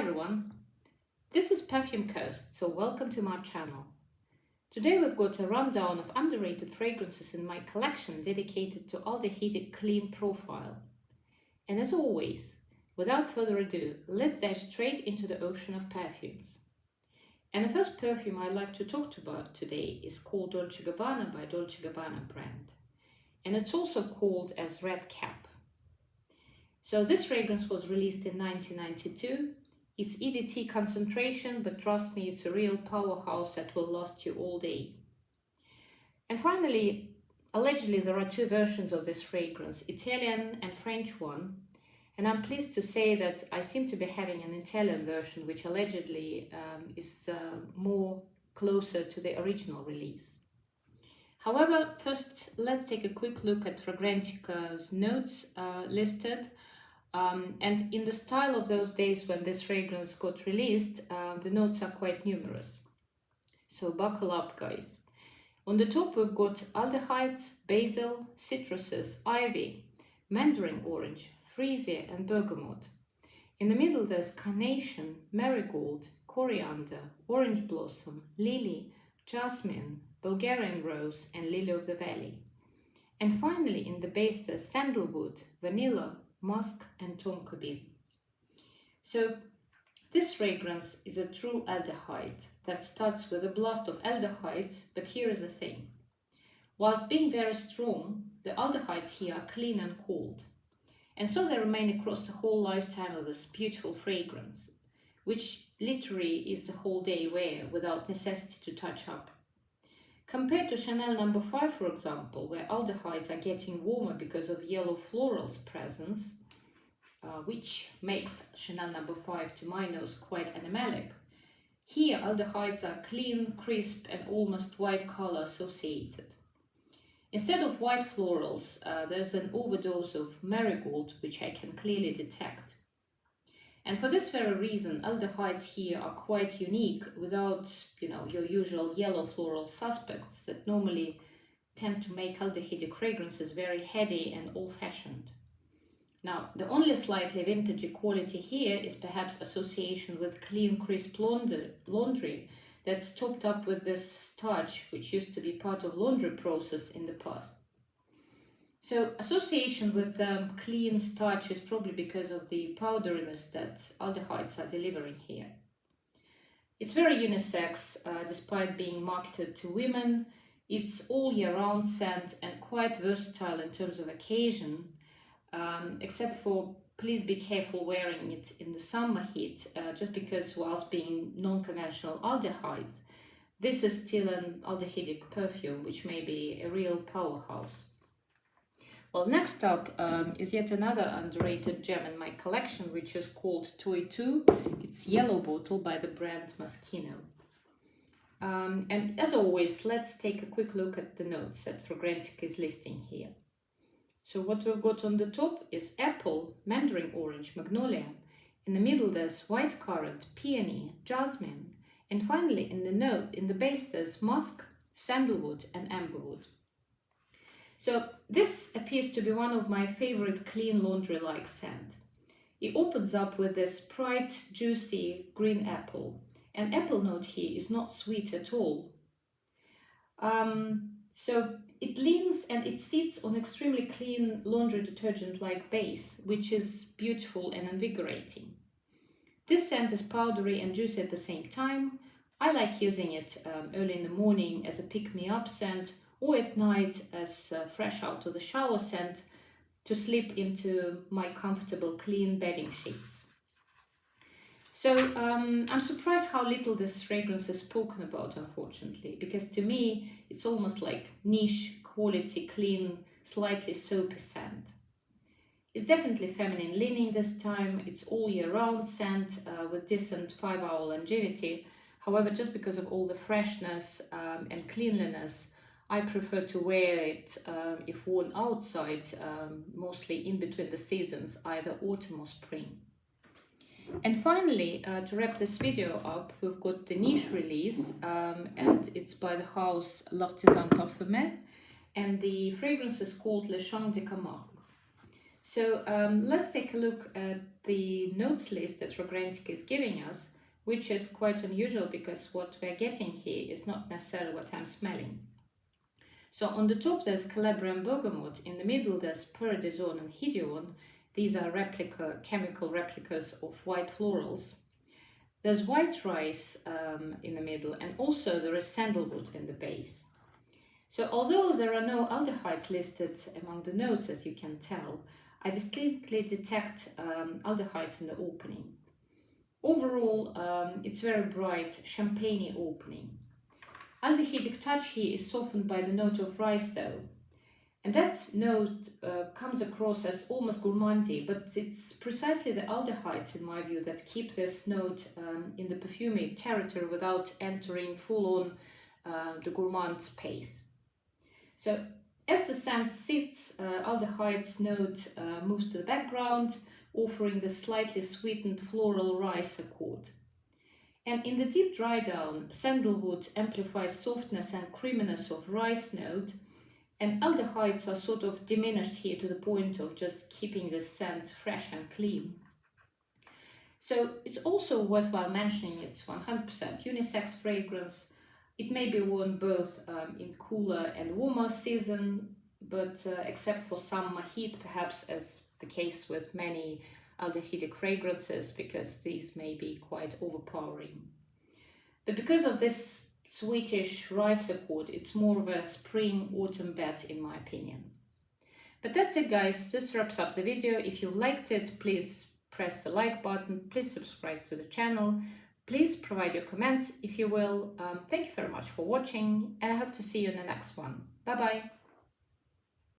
everyone, this is Perfume Coast, so welcome to my channel. Today we've got a rundown of underrated fragrances in my collection dedicated to Aldehydic Clean profile. And as always, without further ado, let's dive straight into the ocean of perfumes. And the first perfume I'd like to talk about today is called Dolce&Gabbana by Dolce&Gabbana brand. And it's also called as Red Cap. So this fragrance was released in 1992. It's EDT concentration, but trust me, it's a real powerhouse that will last you all day. And finally, allegedly there are two versions of this fragrance, Italian and French one. And I'm pleased to say that I seem to be having an Italian version, which allegedly is more closer to the original release. However, first let's take a quick look at Fragrantica's notes listed. And in the style of those days when this fragrance got released, the notes are quite numerous. So buckle up, guys. On the top we've got aldehydes, basil, citruses, ivy, mandarin orange, freesia and bergamot. In the middle there's carnation, marigold, coriander, orange blossom, lily, jasmine, Bulgarian rose and lily of the valley. And finally in the base there's sandalwood, vanilla, musk and tonka bean. So this fragrance is a true aldehyde that starts with a blast of aldehydes, but here is the thing. Whilst being very strong, the aldehydes here are clean and cold. And so they remain across the whole lifetime of this beautiful fragrance, which literally is the whole day wear without necessity to touch up. Compared to Chanel No. 5, for example, where aldehydes are getting warmer because of yellow florals presence, which makes Chanel No. 5 to my nose quite animalic. Here aldehydes are clean, crisp and almost white color associated. Instead of white florals, there's an overdose of marigold, which I can clearly detect. And for this very reason, aldehydes here are quite unique without, your usual yellow floral suspects that normally tend to make aldehydic fragrances very heady and old-fashioned. Now, the only slightly vintagey quality here is perhaps association with clean, crisp laundry that's topped up with this starch, which used to be part of laundry process in the past. So association with clean starch is probably because of the powderiness that aldehydes are delivering here. It's very unisex, despite being marketed to women. It's all year-round scent and quite versatile in terms of occasion, except for please be careful wearing it in the summer heat, just because whilst being non-conventional aldehydes, this is still an aldehydic perfume, which may be a real powerhouse. Well, next up is yet another underrated gem in my collection, which is called Toy 2. It's yellow bottle by the brand Moschino. And as always, let's take a quick look at the notes that Fragrantica is listing here. So what we've got on the top is apple, mandarin orange, magnolia. In the middle there's white currant, peony, jasmine. And finally in the base there's musk, sandalwood and amberwood. So this appears to be one of my favorite clean laundry-like scent. It opens up with this bright, juicy green apple. And apple note here is not sweet at all. So it leans and it sits on extremely clean laundry detergent-like base, which is beautiful and invigorating. This scent is powdery and juicy at the same time. I like using it early in the morning as a pick-me-up scent, or at night as fresh out of the shower scent to slip into my comfortable clean bedding sheets. So I'm surprised how little this fragrance is spoken about, unfortunately, because to me it's almost like niche, quality, clean, slightly soapy scent. It's definitely feminine leaning this time. It's all year round scent with decent 5-hour longevity. However, just because of all the freshness and cleanliness, I prefer to wear it if worn outside, mostly in between the seasons, either autumn or spring. And finally, to wrap this video up, we've got the niche release, and it's by the house Parfumeur, and the fragrance is called Chant de Camargue. So let's take a look at the notes list that Fragrantica is giving us, which is quite unusual because what we're getting here is not necessarily what I'm smelling. So on the top there's Calabre and Bergamot, in the middle there's Paradisone and Hidione. These are chemical replicas of white florals. There's white rice in the middle, and also there is sandalwood in the base. So although there are no aldehydes listed among the notes, as you can tell, I distinctly detect aldehydes in the opening. Overall, it's very bright, champagne-y opening. Aldehydic touch here is softened by the note of rice though. And that note comes across as almost gourmandy, but it's precisely the aldehydes, in my view, that keep this note in the perfumy territory without entering full-on the gourmand space. So as the scent sits, aldehydes note moves to the background, offering the slightly sweetened floral rice accord. And in the deep dry down, sandalwood amplifies softness and creaminess of rice note, and aldehydes are sort of diminished here to the point of just keeping the scent fresh and clean. So it's also worthwhile mentioning it's 100% unisex fragrance. It may be worn both in cooler and warmer season, but except for summer heat, perhaps, as the case with many aldehydic fragrances, because these may be quite overpowering. But because of this sweetish rice accord, it's more of a spring-autumn bet in my opinion. But that's it, guys. This wraps up the video. If you liked it, please press the like button. Please subscribe to the channel. Please provide your comments if you will. Thank you very much for watching, and I hope to see you in the next one. Bye bye.